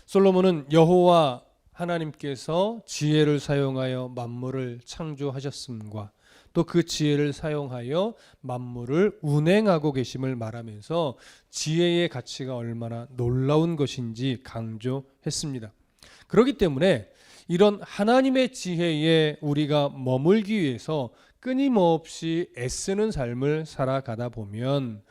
솔로몬은 여호와 하나님께서 지혜를 사용하여 만물을 창조하셨음과 또 그 지혜를 사용하여 만물을 운행하고 계심을 말하면서 지혜의 가치가 얼마나 놀라운 것인지 강조했습니다. 그렇기 때문에 이런 하나님의 지혜에 우리가 머물기 위해서 끊임없이 애쓰는 삶을 살아가다 보면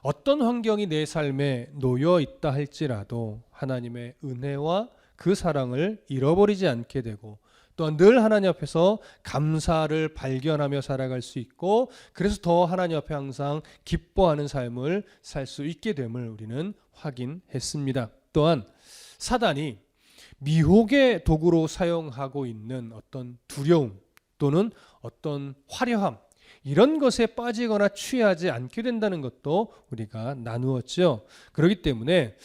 어떤 환경이 내 삶에 놓여 있다 할지라도 하나님의 은혜와 그 사랑을 잃어버리지 않게 되고 또한 늘 하나님 앞에서 감사를 발견하며 살아갈 수 있고 그래서 더 하나님 앞에 항상 기뻐하는 삶을 살 수 있게 됨을 우리는 확인했습니다. 또한 사단이 미혹의 도구로 사용하고 있는 어떤 두려움 또는 어떤 화려함 이런 것에 빠지거나 취하지 않게 된다는 것도 우리가 나누었죠. 그렇기 때문에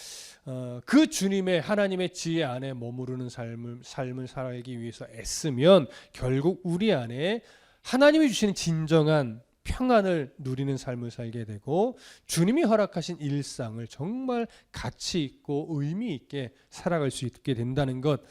그 주님의 하나님의 지혜 안에 머무르는 삶을 살기 위해서 애쓰면 결국 우리 안에 하나님이 주시는 진정한 평안을 누리는 삶을 살게 되고 주님이 허락하신 일상을 정말 가치 있고 의미 있게 살아갈 수 있게 된다는 것,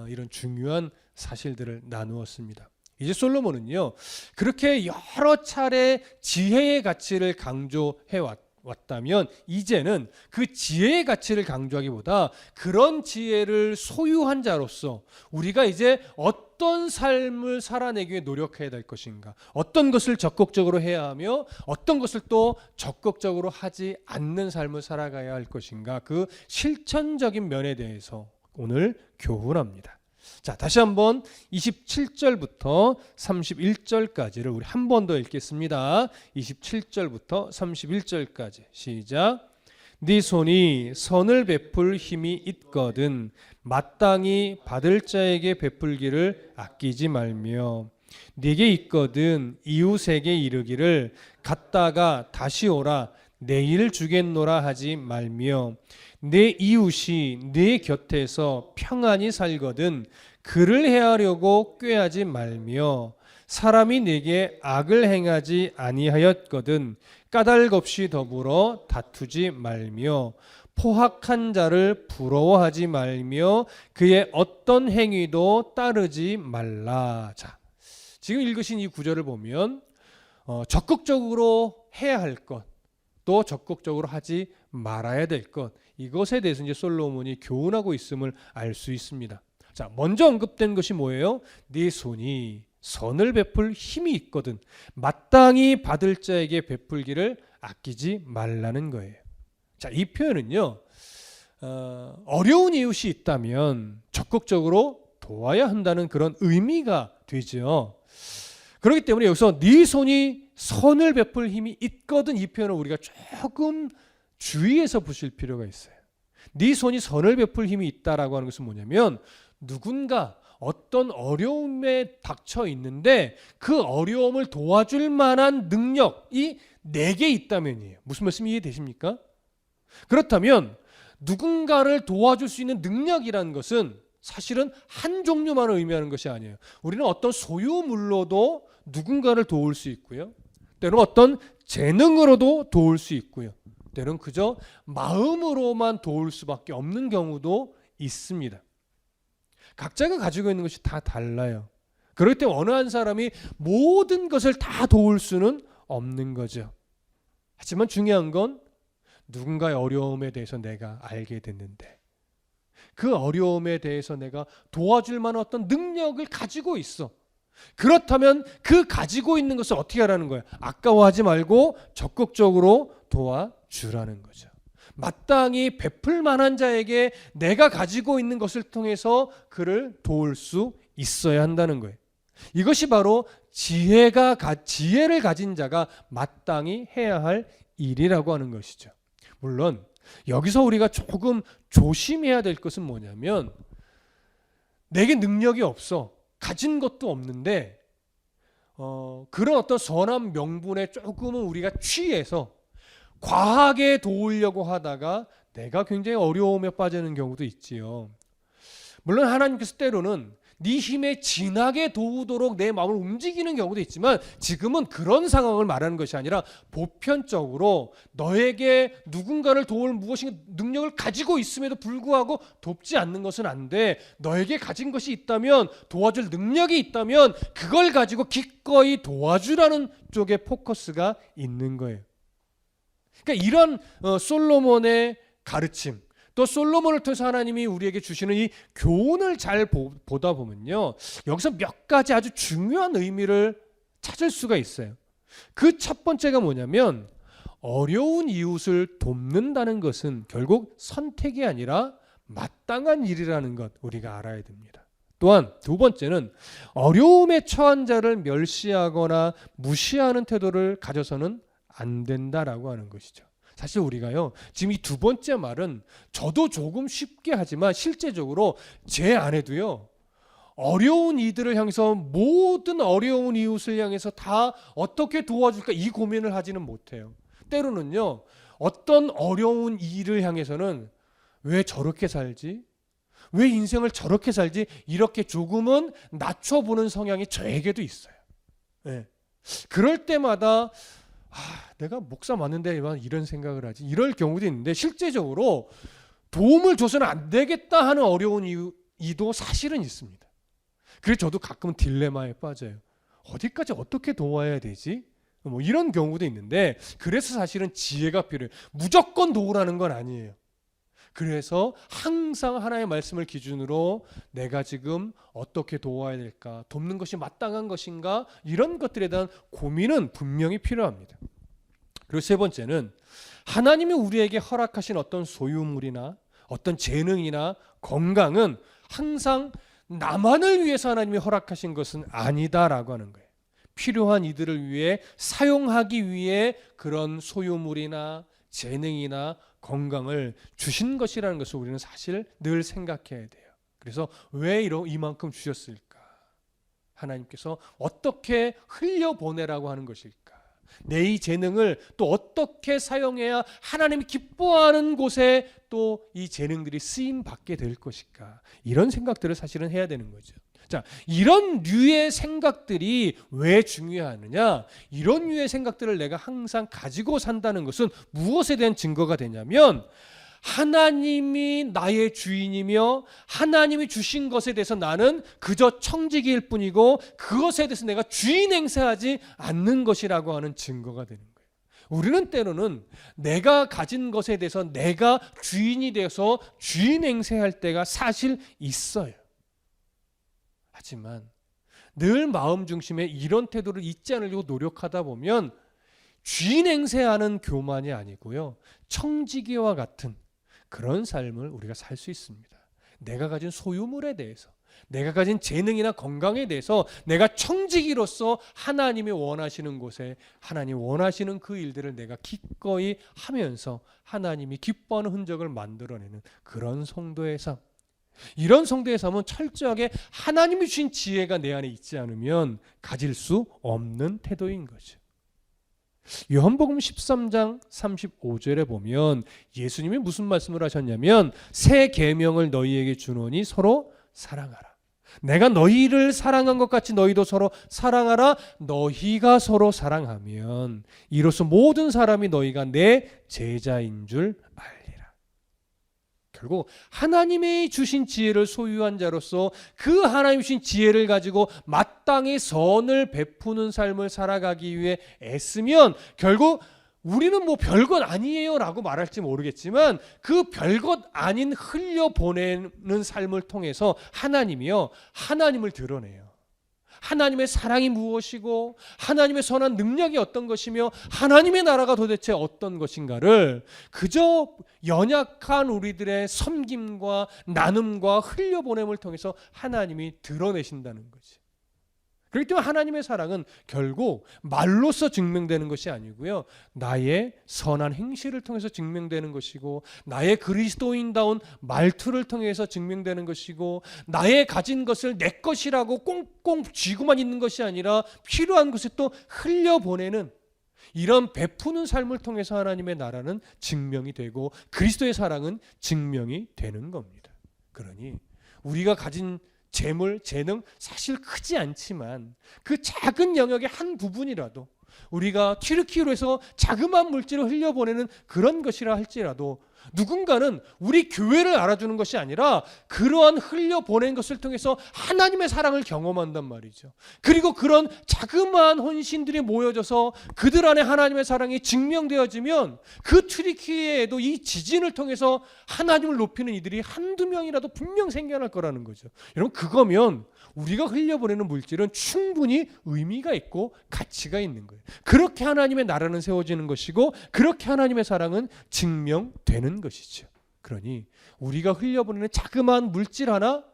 이런 중요한 사실들을 나누었습니다. 이제 솔로몬은요 그렇게 여러 차례 지혜의 가치를 강조해 왔다면 이제는 그 지혜의 가치를 강조하기보다 그런 지혜를 소유한 자로서 우리가 이제 어떤 삶을 살아내기 위해 노력해야 될 것인가, 어떤 것을 적극적으로 해야 하며 어떤 것을 또 적극적으로 하지 않는 삶을 살아가야 할 것인가, 그 실천적인 면에 대해서 오늘 교훈합니다. 자, 다시 한번 27절부터 31절까지를 우리 한 번 더 읽겠습니다. 27절부터 31절까지 시작. 네 손이 선을 베풀 힘이 있거든 마땅히 받을 자에게 베풀기를 아끼지 말며 네게 있거든 이웃에게 이르기를 갔다가 다시 오라 내일 주겠노라 하지 말며 내 이웃이 네 곁에서 평안히 살거든 그를 해하려고 꾀하지 말며 사람이 네게 악을 행하지 아니하였거든 까닭 없이 더불어 다투지 말며 포학한 자를 부러워하지 말며 그의 어떤 행위도 따르지 말라. 자, 지금 읽으신 이 구절을 보면 적극적으로 해야 할 것, 또 적극적으로 하지 말아야 될 것, 이것에 대해서 이제 솔로몬이 교훈하고 있음을 알 수 있습니다. 자, 먼저 언급된 것이 뭐예요? 네 손이 선을 베풀 힘이 있거든 마땅히 받을 자에게 베풀기를 아끼지 말라는 거예요. 자, 이 표현은요 어려운 이웃이 있다면 적극적으로 도와야 한다는 그런 의미가 되죠. 그렇기 때문에 여기서 네 손이 선을 베풀 힘이 있거든, 이 표현을 우리가 조금 주의해서 보실 필요가 있어요. 네 손이 선을 베풀 힘이 있다라고 하는 것은 뭐냐면 누군가 어떤 어려움에 닥쳐 있는데 그 어려움을 도와줄 만한 능력이 내게 있다면이에요. 무슨 말씀이 이해되십니까? 그렇다면 누군가를 도와줄 수 있는 능력이라는 것은 사실은 한 종류만 의미하는 것이 아니에요. 우리는 어떤 소유물로도 누군가를 도울 수 있고요. 때로는 어떤 재능으로도 도울 수 있고요. 때로는 그저 마음으로만 도울 수밖에 없는 경우도 있습니다. 각자가 가지고 있는 것이 다 달라요. 그럴 때 어느 한 사람이 모든 것을 다 도울 수는 없는 거죠. 하지만 중요한 건 누군가의 어려움에 대해서 내가 알게 됐는데 그 어려움에 대해서 내가 도와줄 만한 어떤 능력을 가지고 있어. 그렇다면 그 가지고 있는 것을 어떻게 하라는 거예요? 아까워하지 말고 적극적으로 도와주라는 거죠. 마땅히 베풀 만한 자에게 내가 가지고 있는 것을 통해서 그를 도울 수 있어야 한다는 거예요. 이것이 바로 지혜를 가진 자가 마땅히 해야 할 일이라고 하는 것이죠. 물론 여기서 우리가 조금 조심해야 될 것은 뭐냐면 내게 능력이 없어, 가진 것도 없는데 그런 어떤 선한 명분에 조금은 우리가 취해서 과하게 도우려고 하다가 내가 굉장히 어려움에 빠지는 경우도 있지요. 물론 하나님께서 때로는 네 힘에 진하게 도우도록 내 마음을 움직이는 경우도 있지만 지금은 그런 상황을 말하는 것이 아니라 보편적으로 너에게 누군가를 도울 무엇인가 능력을 가지고 있음에도 불구하고 돕지 않는 것은 안 돼. 너에게 가진 것이 있다면, 도와줄 능력이 있다면 그걸 가지고 기꺼이 도와주라는 쪽에 포커스가 있는 거예요. 그러니까 이런 솔로몬의 가르침, 또 솔로몬을 통해서 하나님이 우리에게 주시는 이 교훈을 잘 보다 보면요, 여기서 몇 가지 아주 중요한 의미를 찾을 수가 있어요. 그 첫 번째가 뭐냐면, 어려운 이웃을 돕는다는 것은 결국 선택이 아니라 마땅한 일이라는 것, 우리가 알아야 됩니다. 또한 두 번째는 어려움에 처한 자를 멸시하거나 무시하는 태도를 가져서는 안 된다라고 하는 것이죠. 사실 우리가요, 지금 이 두 번째 말은 저도 조금 쉽게 하지만 실제적으로 제 안에도요, 어려운 이들을 향해서, 모든 어려운 이웃을 향해서 다 어떻게 도와줄까 이 고민을 하지는 못해요. 때로는요, 어떤 어려운 일을 향해서는 왜 저렇게 살지? 왜 인생을 저렇게 살지? 이렇게 조금은 낮춰보는 성향이 저에게도 있어요. 네. 그럴 때마다 내가 목사 맞는데 이런 생각을 하지, 이럴 경우도 있는데, 실제적으로 도움을 줘서는 안 되겠다 하는 어려운 이도 사실은 있습니다. 그래서 저도 가끔은 딜레마에 빠져요. 어디까지 어떻게 도와야 되지? 뭐 이런 경우도 있는데, 그래서 사실은 지혜가 필요해요. 무조건 도우라는 건 아니에요. 그래서 항상 하나님의 말씀을 기준으로 내가 지금 어떻게 도와야 될까, 돕는 것이 마땅한 것인가, 이런 것들에 대한 고민은 분명히 필요합니다. 그리고 세 번째는, 하나님이 우리에게 허락하신 어떤 소유물이나 어떤 재능이나 건강은 항상 나만을 위해서 하나님이 허락하신 것은 아니다라고 하는 거예요. 필요한 이들을 위해 사용하기 위해 그런 소유물이나 재능이나 건강을 주신 것이라는 것을 우리는 사실 늘 생각해야 돼요. 그래서 왜 이만큼 주셨을까? 하나님께서 어떻게 흘려보내라고 하는 것일까? 내 이 재능을 또 어떻게 사용해야 하나님이 기뻐하는 곳에 또 이 재능들이 쓰임 받게 될 것일까? 이런 생각들을 사실은 해야 되는 거죠. 자, 이런 류의 생각들이 왜 중요하느냐? 이런 류의 생각들을 내가 항상 가지고 산다는 것은 무엇에 대한 증거가 되냐면, 하나님이 나의 주인이며 하나님이 주신 것에 대해서 나는 그저 청지기일 뿐이고 그것에 대해서 내가 주인 행세하지 않는 것이라고 하는 증거가 되는 거예요. 우리는 때로는 내가 가진 것에 대해서 내가 주인이 되어서 주인 행세할 때가 사실 있어요. 하지만 늘 마음 중심에 이런 태도를 잊지 않으려고 노력하다 보면 주인 행세하는 교만이 아니고요, 청지기와 같은 그런 삶을 우리가 살 수 있습니다. 내가 가진 소유물에 대해서, 내가 가진 재능이나 건강에 대해서 내가 청지기로서 하나님이 원하시는 곳에 하나님이 원하시는 그 일들을 내가 기꺼이 하면서 하나님이 기뻐하는 흔적을 만들어내는 그런 성도의 삶. 이런 성도의 삶은 철저하게 하나님이 주신 지혜가 내 안에 있지 않으면 가질 수 없는 태도인 거죠. 요한복음 13장 35절에 보면 예수님이 무슨 말씀을 하셨냐면, 새 계명을 너희에게 주노니 서로 사랑하라. 내가 너희를 사랑한 것 같이 너희도 서로 사랑하라. 너희가 서로 사랑하면 이로써 모든 사람이 너희가 내 제자인 줄 알리라. 결국 하나님이 주신 지혜를 소유한 자로서 그 하나님이 주신 지혜를 가지고 마땅히 선을 베푸는 삶을 살아가기 위해 애쓰면 결국 우리는 뭐 별것 아니에요 라고 말할지 모르겠지만 그 별것 아닌 흘려보내는 삶을 통해서 하나님이요, 하나님을 드러내요. 하나님의 사랑이 무엇이고 하나님의 선한 능력이 어떤 것이며 하나님의 나라가 도대체 어떤 것인가를 그저 연약한 우리들의 섬김과 나눔과 흘려보냄을 통해서 하나님이 드러내신다는 거지. 그렇기 때문에 하나님의 사랑은 결국 말로써 증명되는 것이 아니고요, 나의 선한 행실을 통해서 증명되는 것이고, 나의 그리스도인다운 말투를 통해서 증명되는 것이고, 나의 가진 것을 내 것이라고 꽁꽁 쥐고만 있는 것이 아니라 필요한 곳에 또 흘려보내는 이런 베푸는 삶을 통해서 하나님의 나라는 증명이 되고 그리스도의 사랑은 증명이 되는 겁니다. 그러니 우리가 가진 재물, 재능 사실 크지 않지만 그 작은 영역의 한 부분이라도 우리가 튀르키예로 해서 자그마한 물질을 흘려보내는 그런 것이라 할지라도 누군가는 우리 교회를 알아주는 것이 아니라 그러한 흘려보낸 것을 통해서 하나님의 사랑을 경험한단 말이죠. 그리고 그런 자그마한 헌신들이 모여져서 그들 안에 하나님의 사랑이 증명되어지면 그 튀르키예에도 이 지진을 통해서 하나님을 높이는 이들이 한두 명이라도 분명 생겨날 거라는 거죠. 여러분, 그거면 우리가 흘려보내는 물질은 충분히 의미가 있고 가치가 있는 거예요. 그렇게 하나님의 나라는 세워지는 것이고 그렇게 하나님의 사랑은 증명되는 것이죠. 그러니 우리가 흘려보내는 자그마한 물질 하나,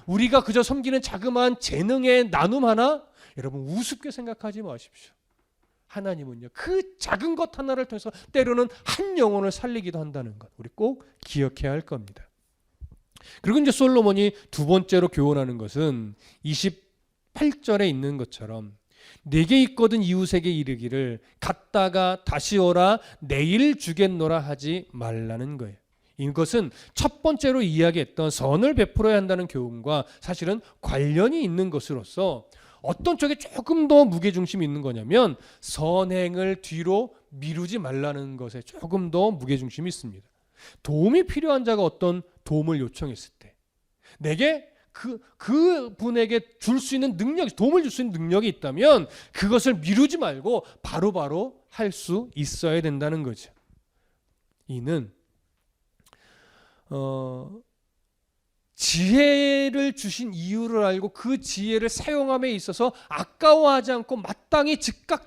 우리가 그저 섬기는 자그마한 재능의 나눔 하나, 여러분 우습게 생각하지 마십시오. 하나님은요, 그 작은 것 하나를 통해서 때로는 한 영혼을 살리기도 한다는 것, 우리 꼭 기억해야 할 겁니다. 그리고 이제 솔로몬이 두 번째로 교훈하는 것은 28절에 있는 것처럼 내게 있거든 이웃에게 이르기를 갔다가 다시 오라 내일 주겠노라 하지 말라는 거예요. 이것은 첫 번째로 이야기했던 선을 베풀어야 한다는 교훈과 사실은 관련이 있는 것으로서 어떤 쪽에 조금 더 무게중심이 있는 거냐면 선행을 뒤로 미루지 말라는 것에 조금 더 무게중심이 있습니다. 도움이 필요한 자가 어떤 도움을 요청했을 때 내게 그 분에게 줄 수 있는 능력, 도움을 줄 수 있는 능력이 있다면 그것을 미루지 말고 바로바로 할 수 있어야 된다는 거죠. 이는 지혜를 주신 이유를 알고 그 지혜를 사용함에 있어서 아까워하지 않고 마땅히 즉각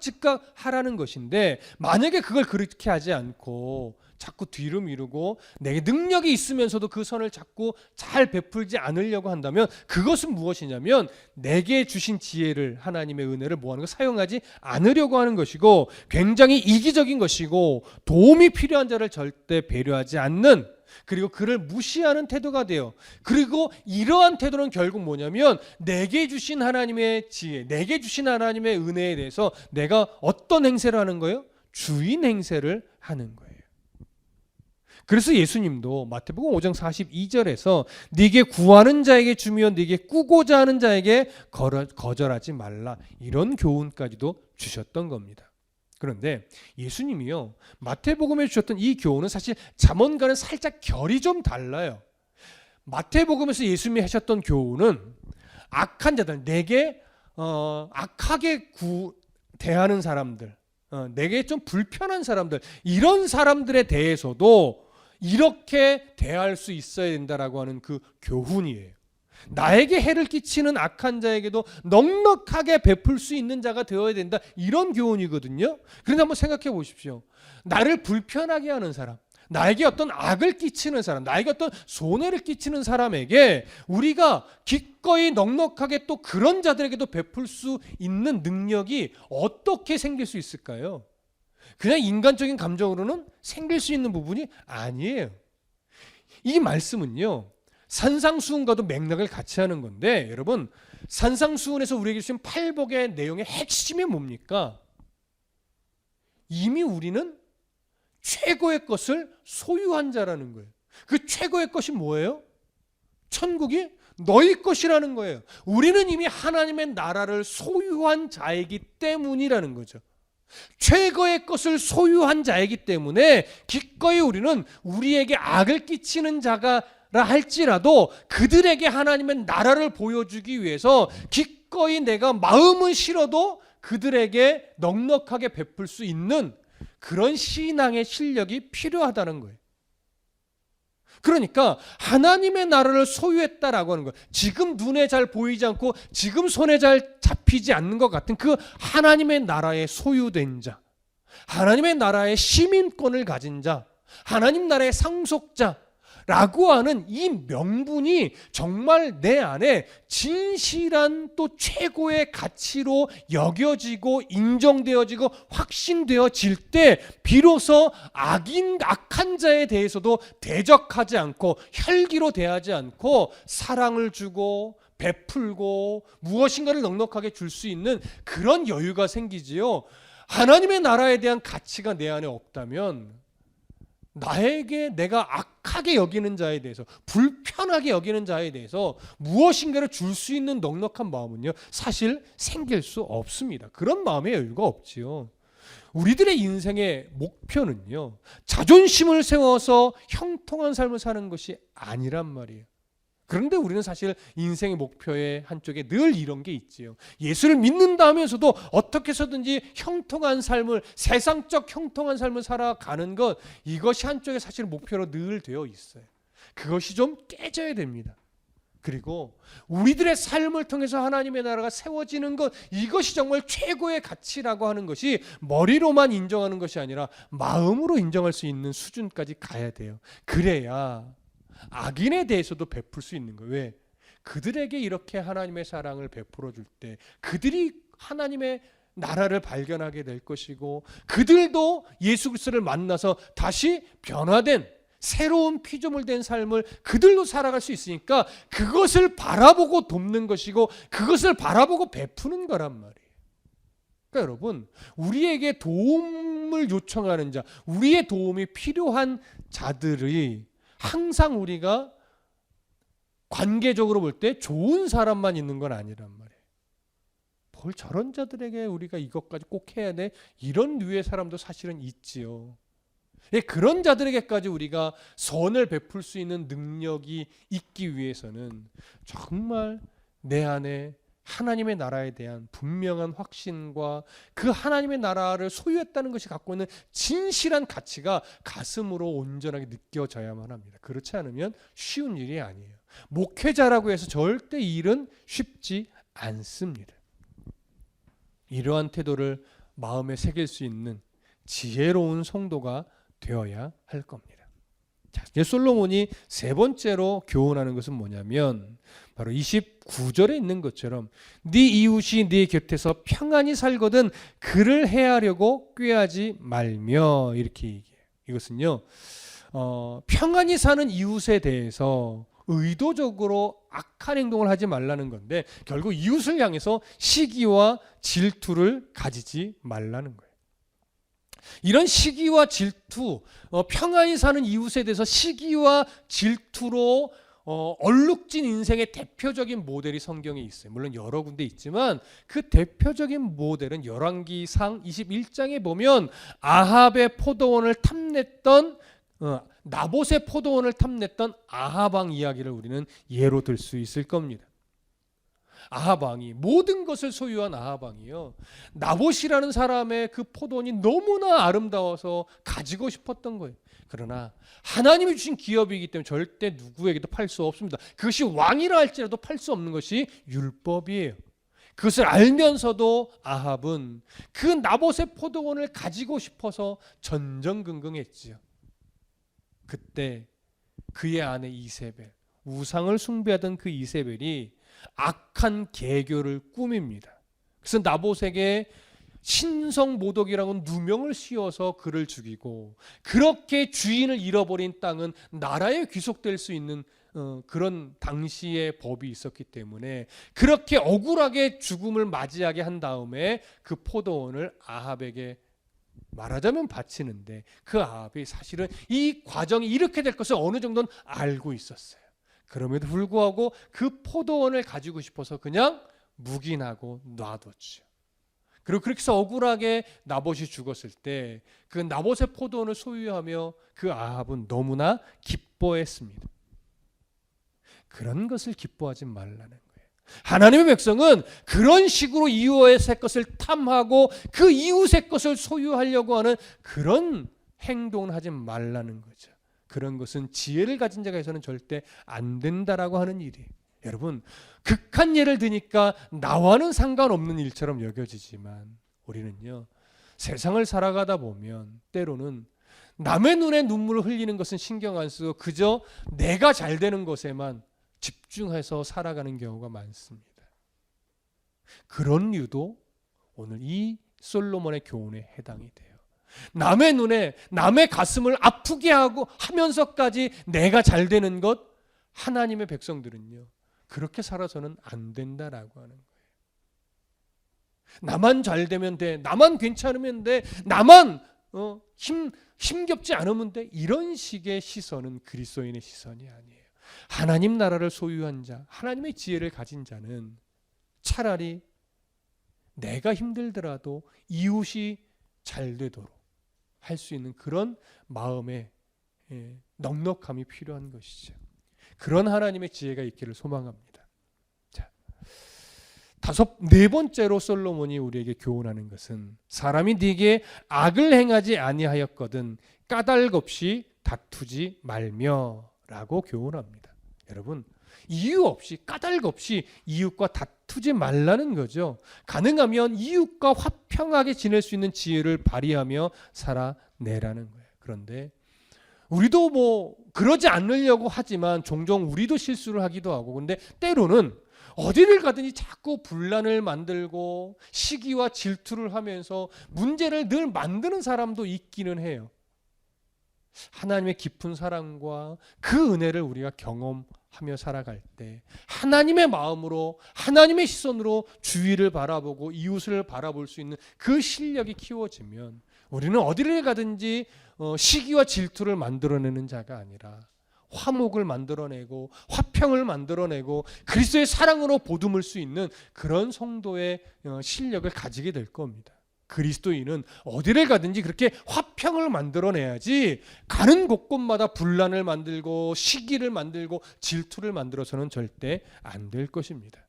하라는 것인데, 만약에 그걸 그렇게 하지 않고 자꾸 뒤로 미루고 내게 능력이 있으면서도 그 선을 자꾸 잘 베풀지 않으려고 한다면 그것은 무엇이냐면 내게 주신 지혜를, 하나님의 은혜를 뭐하는 거 사용하지 않으려고 하는 것이고 굉장히 이기적인 것이고 도움이 필요한 자를 절대 배려하지 않는, 그리고 그를 무시하는 태도가 돼요. 그리고 이러한 태도는 결국 뭐냐면 내게 주신 하나님의 지혜, 내게 주신 하나님의 은혜에 대해서 내가 어떤 행세를 하는 거예요? 주인 행세를 하는 거예요. 그래서 예수님도 마태복음 5장 42절에서 네게 구하는 자에게 주며 네게 꾸고자 하는 자에게 거절하지 말라, 이런 교훈까지도 주셨던 겁니다. 그런데 예수님이요, 마태복음에 주셨던 이 교훈은 사실 잠언과는 살짝 결이 좀 달라요. 마태복음에서 예수님이 하셨던 교훈은 악한 자들, 내게 악하게 대하는 사람들, 내게 좀 불편한 사람들, 이런 사람들에 대해서도 이렇게 대할 수 있어야 된다라고 하는 그 교훈이에요. 나에게 해를 끼치는 악한 자에게도 넉넉하게 베풀 수 있는 자가 되어야 된다, 이런 교훈이거든요. 그런데 한번 생각해 보십시오. 나를 불편하게 하는 사람, 나에게 어떤 악을 끼치는 사람, 나에게 어떤 손해를 끼치는 사람에게 우리가 기꺼이 넉넉하게 또 그런 자들에게도 베풀 수 있는 능력이 어떻게 생길 수 있을까요? 그냥 인간적인 감정으로는 생길 수 있는 부분이 아니에요. 이 말씀은요, 산상수훈과도 맥락을 같이 하는 건데, 여러분, 산상수훈에서 우리에게 주신 팔복의 내용의 핵심이 뭡니까? 이미 우리는 최고의 것을 소유한 자라는 거예요. 그 최고의 것이 뭐예요? 천국이 너희 것이라는 거예요. 우리는 이미 하나님의 나라를 소유한 자이기 때문이라는 거죠. 최고의 것을 소유한 자이기 때문에 기꺼이 우리는 우리에게 악을 끼치는 자가 할지라도 그들에게 하나님의 나라를 보여주기 위해서 기꺼이 내가 마음은 싫어도 그들에게 넉넉하게 베풀 수 있는 그런 신앙의 실력이 필요하다는 거예요. 그러니까 하나님의 나라를 소유했다라고 하는 거예요. 지금 눈에 잘 보이지 않고 지금 손에 잘 잡히지 않는 것 같은 그 하나님의 나라에 소유된 자, 하나님의 나라의 시민권을 가진 자, 하나님 나라의 상속자라고 하는 이 명분이 정말 내 안에 진실한 또 최고의 가치로 여겨지고 인정되어지고 확신되어질 때 비로소 악한 자에 대해서도 대적하지 않고 혈기로 대하지 않고 사랑을 주고 베풀고 무엇인가를 넉넉하게 줄 수 있는 그런 여유가 생기지요. 하나님의 나라에 대한 가치가 내 안에 없다면 나에게 내가 악하게 여기는 자에 대해서, 편하게 여기는 자에 대해서 무엇인가를 줄 수 있는 넉넉한 마음은요, 사실 생길 수 없습니다. 그런 마음의 여유가 없지요. 우리들의 인생의 목표는요, 자존심을 세워서 형통한 삶을 사는 것이 아니란 말이에요. 그런데 우리는 사실 인생의 목표의 한쪽에 늘 이런 게 있지요. 예수를 믿는다 하면서도 어떻게 해서든지 형통한 삶을, 세상적 형통한 삶을 살아가는 것, 이것이 한쪽에 사실 목표로 늘 되어 있어요. 그것이 좀 깨져야 됩니다. 그리고 우리들의 삶을 통해서 하나님의 나라가 세워지는 것, 이것이 정말 최고의 가치라고 하는 것이 머리로만 인정하는 것이 아니라 마음으로 인정할 수 있는 수준까지 가야 돼요. 그래야 악인에 대해서도 베풀 수 있는 거예요. 왜? 그들에게 이렇게 하나님의 사랑을 베풀어 줄 때 그들이 하나님의 나라를 발견하게 될 것이고, 그들도 예수 그리스도를 만나서 다시 변화된 새로운 피조물 된 삶을 그들도 살아갈 수 있으니까 그것을 바라보고 돕는 것이고, 그것을 바라보고 베푸는 거란 말이에요. 그러니까 여러분, 우리에게 도움을 요청하는 자, 우리의 도움이 필요한 자들이 항상 우리가 관계적으로 볼 때 좋은 사람만 있는 건 아니란 말이에요. 뭘 저런 자들에게 우리가 이것까지 꼭 해야 돼? 이런 류의 사람도 사실은 있지요. 그런 자들에게까지 우리가 선을 베풀 수 있는 능력이 있기 위해서는 정말 내 안에 하나님의 나라에 대한 분명한 확신과 그 하나님의 나라를 소유했다는 것이 갖고 있는 진실한 가치가 가슴으로 온전하게 느껴져야만 합니다. 그렇지 않으면 쉬운 일이 아니에요. 목회자라고 해서 절대 이 일은 쉽지 않습니다. 이러한 태도를 마음에 새길 수 있는 지혜로운 성도가 되어야 할 겁니다. 자, 이제 솔로몬이 세 번째로 교훈하는 것은 뭐냐면 바로 29절에 있는 것처럼 네 이웃이 네 곁에서 평안히 살거든 그를 해하려고 꾀하지 말며, 이렇게 얘기해요. 이것은요, 평안히 사는 이웃에 대해서 의도적으로 악한 행동을 하지 말라는 건데, 결국 이웃을 향해서 시기와 질투를 가지지 말라는 거예요. 이런 시기와 질투, 평안히 사는 이웃에 대해서 시기와 질투로 얼룩진 인생의 대표적인 모델이 성경에 있어요. 물론 여러 군데 있지만 그 대표적인 모델은 열왕기상 21장에 보면 아합의 포도원을 탐냈던 나봇의 포도원을 탐냈던 아합 왕 이야기를 우리는 예로 들 수 있을 겁니다. 아합 왕이, 모든 것을 소유한 아합 왕이요, 나봇이라는 사람의 그 포도원이 너무나 아름다워서 가지고 싶었던 거예요. 그러나 하나님이 주신 기업이기 때문에 절대 누구에게도 팔 수 없습니다. 그것이 왕이라 할지라도 팔 수 없는 것이 율법이에요. 그것을 알면서도 아합은 그 나봇의 포도원을 가지고 싶어서 전전긍긍했지요. 그때 그의 아내 이세벨, 우상을 숭배하던 그 이세벨이 악한 계교를 꾸밉니다. 그래서 나봇에게 신성 모독이라는 누명을 씌워서 그를 죽이고, 그렇게 주인을 잃어버린 땅은 나라에 귀속될 수 있는 그런 당시의 법이 있었기 때문에 그렇게 억울하게 죽음을 맞이하게 한 다음에 그 포도원을 아합에게 말하자면 바치는데, 그 아합이 사실은 이 과정이 이렇게 될 것을 어느 정도는 알고 있었어요. 그럼에도 불구하고 그 포도원을 가지고 싶어서 그냥 묵인하고 놔뒀죠. 그리고 그렇게 해서 억울하게 나봇이 죽었을 때 그 나봇의 포도원을 소유하며 그 아합은 너무나 기뻐했습니다. 그런 것을 기뻐하지 말라는 거예요. 하나님의 백성은 그런 식으로 이웃의 것을 탐하고 그 이웃의 것을 소유하려고 하는 그런 행동을 하지 말라는 거죠. 그런 것은 지혜를 가진 자가 해서는 절대 안 된다라고 하는 일이에요. 여러분, 극한 예를 드니까 나와는 상관없는 일처럼 여겨지지만 우리는요, 세상을 살아가다 보면 때로는 남의 눈에 눈물을 흘리는 것은 신경 안 쓰고 그저 내가 잘 되는 것에만 집중해서 살아가는 경우가 많습니다. 그런 이유도 오늘 이 솔로몬의 교훈에 해당이 돼요. 남의 눈에 남의 가슴을 아프게 하고 하면서까지 내가 잘 되는 것, 하나님의 백성들은요 그렇게 살아서는 안 된다라고 하는 거예요. 나만 잘 되면 돼, 나만 괜찮으면 돼, 나만 힘겹지 않으면 돼, 이런 식의 시선은 그리스도인의 시선이 아니에요. 하나님 나라를 소유한 자, 하나님의 지혜를 가진 자는 차라리 내가 힘들더라도 이웃이 잘 되도록 할 수 있는 그런 마음의 넉넉함이 필요한 것이죠. 그런 하나님의 지혜가 있기를 소망합니다. 자, 네 번째로 솔로몬이 우리에게 교훈하는 것은 사람이 네게 악을 행하지 아니하였거든 까닭 없이 다투지 말며라고 교훈합니다. 여러분, 이유 없이 까닭 없이 이웃과 다투지 말라는 거죠. 가능하면 이웃과 화평하게 지낼 수 있는 지혜를 발휘하며 살아내라는 거예요. 그런데 우리도 뭐 그러지 않으려고 하지만 종종 우리도 실수를 하기도 하고, 근데 때로는 어디를 가든지 자꾸 분란을 만들고 시기와 질투를 하면서 문제를 늘 만드는 사람도 있기는 해요. 하나님의 깊은 사랑과 그 은혜를 우리가 경험하며 살아갈 때 하나님의 마음으로, 하나님의 시선으로 주위를 바라보고 이웃을 바라볼 수 있는 그 실력이 키워지면 우리는 어디를 가든지 시기와 질투를 만들어내는 자가 아니라 화목을 만들어내고 화평을 만들어내고 그리스도의 사랑으로 보듬을 수 있는 그런 성도의 실력을 가지게 될 겁니다. 그리스도인은 어디를 가든지 그렇게 화평을 만들어내야지 가는 곳곳마다 분란을 만들고 시기를 만들고 질투를 만들어서는 절대 안 될 것입니다.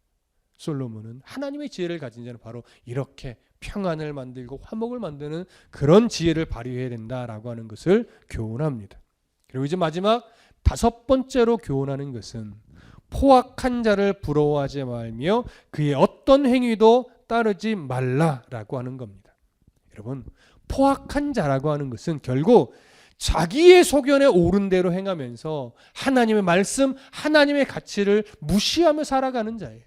솔로몬은 하나님의 지혜를 가진 자는 바로 이렇게 평안을 만들고 화목을 만드는 그런 지혜를 발휘해야 된다라고 하는 것을 교훈합니다. 그리고 이제 마지막 5번째로 교훈하는 것은 포악한 자를 부러워하지 말며 그의 어떤 행위도 따르지 말라라고 하는 겁니다. 여러분, 포악한 자라고 하는 것은 결국 자기의 소견에 옳은 대로 행하면서 하나님의 말씀, 하나님의 가치를 무시하며 살아가는 자예요.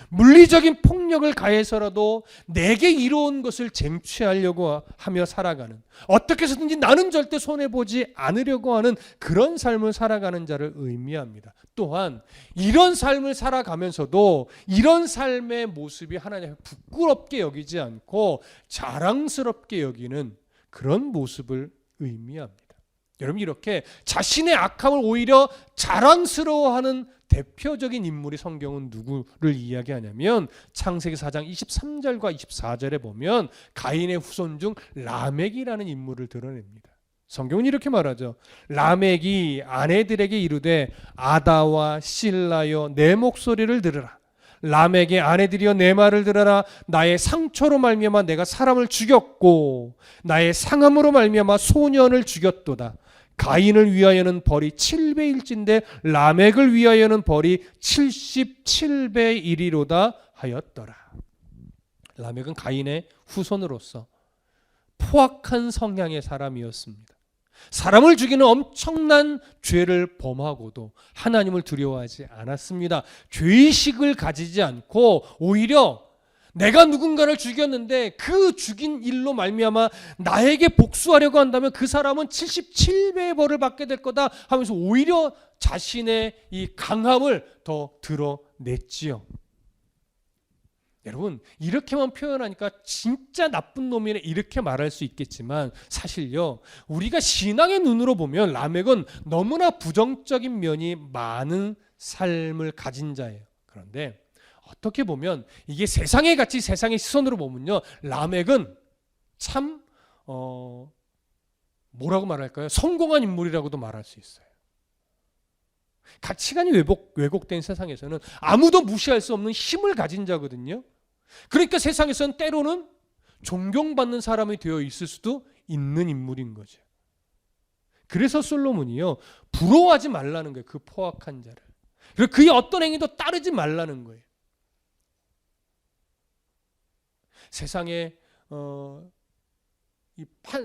물리적인 폭력을 가해서라도 내게 이로운 것을 쟁취하려고 하며 살아가는, 어떻게 해서든지 나는 절대 손해보지 않으려고 하는 그런 삶을 살아가는 자를 의미합니다. 또한 이런 삶을 살아가면서도 이런 삶의 모습이 하나님 앞에 부끄럽게 여기지 않고 자랑스럽게 여기는 그런 모습을 의미합니다. 여러분, 이렇게 자신의 악함을 오히려 자랑스러워하는 대표적인 인물이 성경은 누구를 이야기하냐면 창세기 4장 23절과 24절에 보면 가인의 후손 중 라멕이라는 인물을 드러냅니다. 성경은 이렇게 말하죠. 라멕이 아내들에게 이르되 아다와 실라여 내 목소리를 들으라. 라멕의 아내들이여 내 말을 들으라. 나의 상처로 말미암아 내가 사람을 죽였고 나의 상함으로 말미암아 소년을 죽였도다. 가인을 위하여는 벌이 7배일진데 라멕을 위하여는 벌이 77배 일이로다 하였더라. 라멕은 가인의 후손으로서 포악한 성향의 사람이었습니다. 사람을 죽이는 엄청난 죄를 범하고도 하나님을 두려워하지 않았습니다. 죄의식을 가지지 않고 오히려 내가 누군가를 죽였는데 그 죽인 일로 말미암아 나에게 복수하려고 한다면 그 사람은 77배의 벌을 받게 될 거다 하면서 오히려 자신의 이 강함을 더 드러냈지요. 여러분, 이렇게만 표현하니까 진짜 나쁜 놈이네 이렇게 말할 수 있겠지만 사실요, 우리가 신앙의 눈으로 보면 라멕은 너무나 부정적인 면이 많은 삶을 가진 자예요. 그런데 어떻게 보면 이게 세상의 가치, 세상의 시선으로 보면요, 라멕은 참 뭐라고 말할까요? 성공한 인물이라고도 말할 수 있어요. 가치관이 왜곡된 세상에서는 아무도 무시할 수 없는 힘을 가진 자거든요. 그러니까 세상에서는 때로는 존경받는 사람이 되어 있을 수도 있는 인물인 거죠. 그래서 솔로몬이요, 부러워하지 말라는 거예요. 그 포악한 자를. 그리고 그의 어떤 행위도 따르지 말라는 거예요. 세상에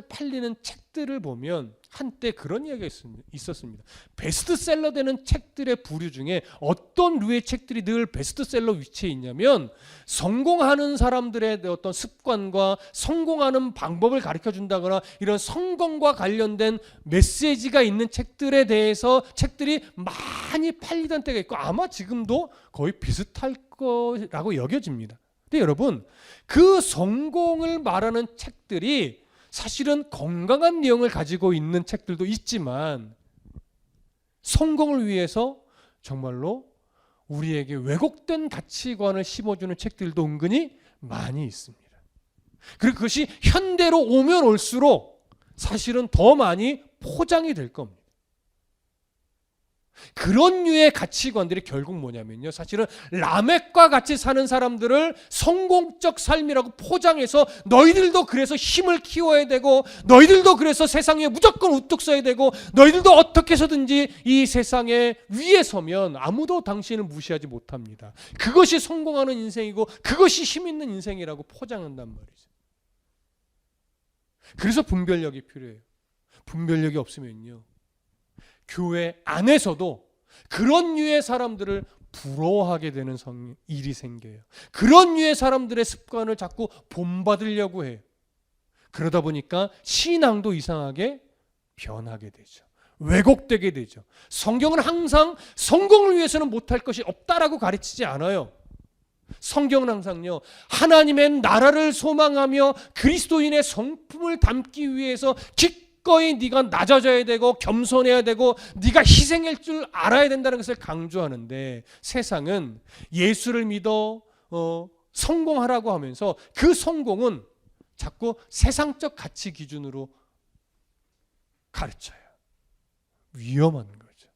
팔리는 책들을 보면 한때 그런 이야기가 있었습니다. 베스트셀러 되는 책들의 부류 중에 어떤 류의 책들이 늘 베스트셀러 위치에 있냐면 성공하는 사람들의 어떤 습관과 성공하는 방법을 가르쳐 준다거나 이런 성공과 관련된 메시지가 있는 책들에 대해서 책들이 많이 팔리던 때가 있고 아마 지금도 거의 비슷할 거라고 여겨집니다. 근데 여러분, 그 성공을 말하는 책들이 사실은 건강한 내용을 가지고 있는 책들도 있지만 성공을 위해서 정말로 우리에게 왜곡된 가치관을 심어주는 책들도 은근히 많이 있습니다. 그리고 그것이 현대로 오면 올수록 사실은 더 많이 포장이 될 겁니다. 그런 류의 가치관들이 결국 뭐냐면요, 사실은 라멕과 같이 사는 사람들을 성공적 삶이라고 포장해서 너희들도 그래서 힘을 키워야 되고, 너희들도 그래서 세상에 무조건 우뚝 서야 되고, 너희들도 어떻게 해서든지 이 세상에 위에 서면 아무도 당신을 무시하지 못합니다. 그것이 성공하는 인생이고 그것이 힘 있는 인생이라고 포장한단 말이죠. 그래서 분별력이 필요해요. 분별력이 없으면요, 교회 안에서도 그런 류의 사람들을 부러워하게 되는 일이 생겨요. 그런 류의 사람들의 습관을 자꾸 본받으려고 해요. 그러다 보니까 신앙도 이상하게 변하게 되죠. 왜곡되게 되죠. 성경은 항상 성공을 위해서는 못할 것이 없다라고 가르치지 않아요. 성경은 항상요, 하나님의 나라를 소망하며 그리스도인의 성품을 담기 위해서 기꺼이 네가 낮아져야 되고 겸손해야 되고 네가 희생할 줄 알아야 된다는 것을 강조하는데, 세상은 예수를 믿어 성공하라고 하면서 그 성공은 자꾸 세상적 가치 기준으로 가르쳐요. 위험한 거죠.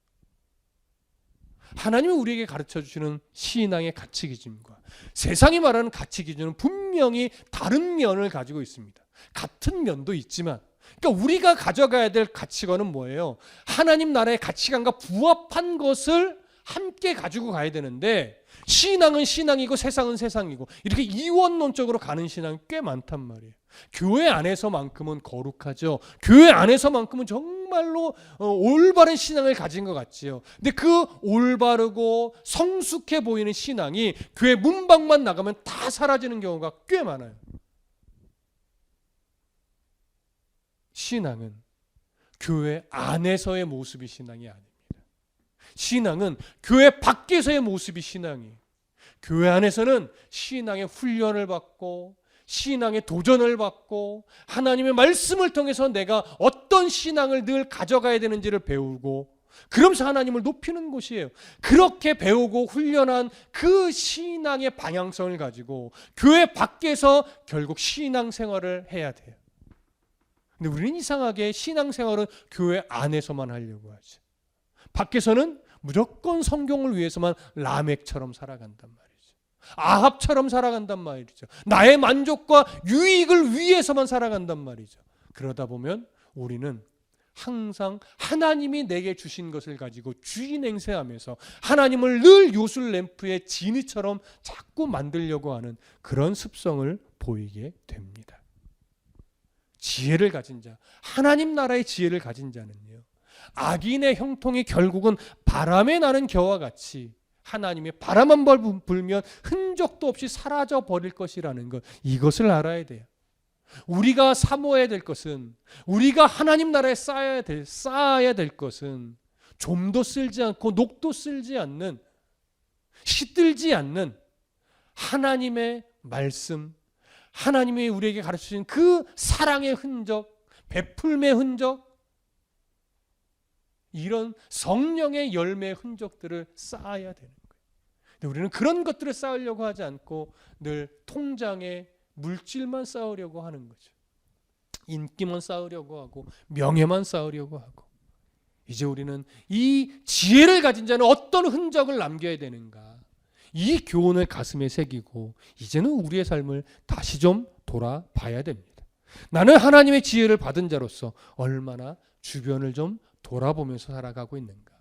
하나님이 우리에게 가르쳐 주시는 신앙의 가치 기준과 세상이 말하는 가치 기준은 분명히 다른 면을 가지고 있습니다. 같은 면도 있지만, 그러니까 우리가 가져가야 될 가치관은 뭐예요? 하나님 나라의 가치관과 부합한 것을 함께 가지고 가야 되는데, 신앙은 신앙이고 세상은 세상이고 이렇게 이원론적으로 가는 신앙이 꽤 많단 말이에요. 교회 안에서만큼은 거룩하죠. 교회 안에서만큼은 정말로 올바른 신앙을 가진 것 같지요. 근데 그 올바르고 성숙해 보이는 신앙이 교회 문밖만 나가면 다 사라지는 경우가 꽤 많아요. 신앙은 교회 안에서의 모습이 신앙이 아닙니다. 신앙은 교회 밖에서의 모습이 신앙이에요. 교회 안에서는 신앙의 훈련을 받고 신앙의 도전을 받고 하나님의 말씀을 통해서 내가 어떤 신앙을 늘 가져가야 되는지를 배우고, 그러면서 하나님을 높이는 곳이에요. 그렇게 배우고 훈련한 그 신앙의 방향성을 가지고 교회 밖에서 결국 신앙생활을 해야 돼요. 근데 우리는 이상하게 신앙생활은 교회 안에서만 하려고 하죠. 밖에서는 무조건 성경을 위해서만 라멕처럼 살아간단 말이에요. 아합처럼 살아간단 말이죠. 나의 만족과 유익을 위해서만 살아간단 말이죠. 그러다 보면 우리는 항상 하나님이 내게 주신 것을 가지고 주인 행세하면서 하나님을 늘 요술 램프의 진이처럼 자꾸 만들려고 하는 그런 습성을 보이게 됩니다. 지혜를 가진 자, 하나님 나라의 지혜를 가진 자는요, 악인의 형통이 결국은 바람에 나는 겨와 같이 하나님의 바람 한 번 불면 흔적도 없이 사라져 버릴 것이라는 것, 이것을 알아야 돼요. 우리가 사모해야 될 것은, 우리가 하나님 나라에 쌓아야 될 것은 좀도 쓸지 않고 녹도 쓸지 않는, 시들지 않는 하나님의 말씀, 하나님이 우리에게 가르치신 그 사랑의 흔적, 베풀매의 흔적, 이런 성령의 열매의 흔적들을 쌓아야 되는 거예요. 근데 우리는 그런 것들을 쌓으려고 하지 않고 늘 통장에 물질만 쌓으려고 하는 거죠. 인기만 쌓으려고 하고 명예만 쌓으려고 하고. 이제 우리는 이 지혜를 가진 자는 어떤 흔적을 남겨야 되는가, 이 교훈을 가슴에 새기고 이제는 우리의 삶을 다시 좀 돌아봐야 됩니다. 나는 하나님의 지혜를 받은 자로서 얼마나 주변을 좀 돌아보면서 살아가고 있는가.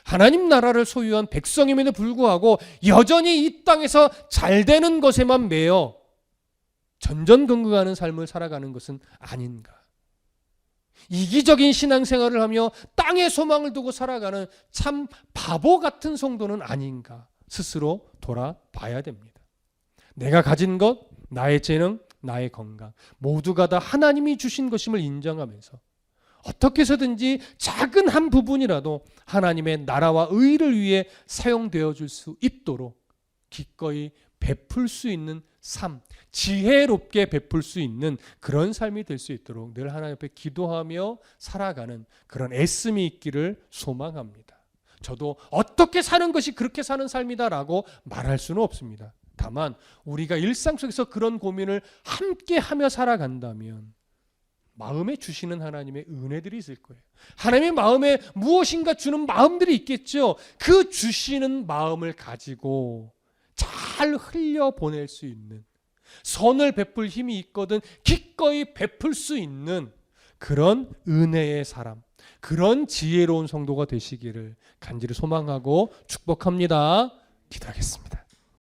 하나님 나라를 소유한 백성임에도 불구하고 여전히 이 땅에서 잘 되는 것에만 매여 전전긍긍하는 삶을 살아가는 것은 아닌가. 이기적인 신앙생활을 하며 땅에 소망을 두고 살아가는 참 바보 같은 성도는 아닌가 스스로 돌아봐야 됩니다. 내가 가진 것, 나의 재능, 나의 건강 모두가 다 하나님이 주신 것임을 인정하면서 어떻게 해서든지 작은 한 부분이라도 하나님의 나라와 의를 위해 사용되어 줄 수 있도록 기꺼이 베풀 수 있는 삶, 지혜롭게 베풀 수 있는 그런 삶이 될 수 있도록 늘 하나님 앞에 기도하며 살아가는 그런 애씀이 있기를 소망합니다. 저도 어떻게 사는 것이 그렇게 사는 삶이다라고 말할 수는 없습니다. 다만 우리가 일상 속에서 그런 고민을 함께 하며 살아간다면 마음에 주시는 하나님의 은혜들이 있을 거예요. 하나님의 마음에 무엇인가 주는 마음들이 있겠죠. 그 주시는 마음을 가지고 잘 흘려보낼 수 있는, 선을 베풀 힘이 있거든 기꺼이 베풀 수 있는 그런 은혜의 사람, 그런 지혜로운 성도가 되시기를 간절히 소망하고 축복합니다. 기도하겠습니다.